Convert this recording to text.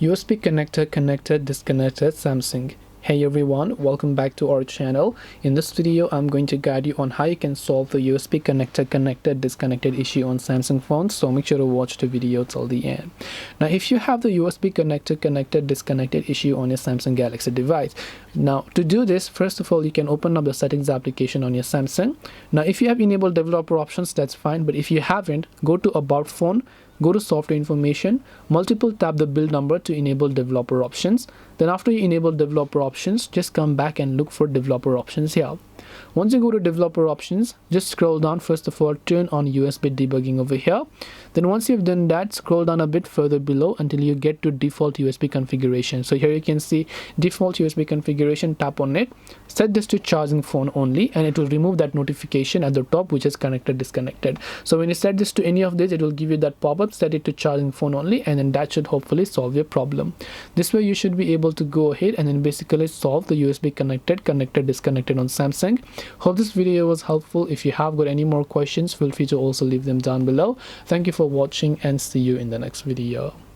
USB connector connected, disconnected, Samsung. Hey everyone, welcome back to our channel. In this video I'm going to guide you on how you can solve the USB connector connected, disconnected issue on Samsung phones, so make sure to watch the video till the end. Now if you have the USB connector connected, disconnected issue on your Samsung Galaxy device, now to do this, first of all you can open up the settings application on your Samsung. Now if you have enabled developer options, that's fine, but if you haven't, go to about phone, go to software information, multiple tap the build number to enable developer options. Then after you enable developer options, just come back and look for developer options here. Once you go to developer options, just scroll down. First of all, turn on USB debugging over here. Then once you've done that, scroll down a bit further below until you get to default USB configuration. So here you can see default USB configuration, tap on it, set this to charging phone only, and it will remove that notification at the top which is connected, disconnected. So when you set this to any of this, it will give you that pop-up, set it to charging phone only, and then that should hopefully solve your problem. This way you should be able to go ahead and then basically solve the USB connected, disconnected on Samsung. Hope this video was helpful. If you have got any more questions, feel free to also leave them down below. Thank you for watching and see you in the next video.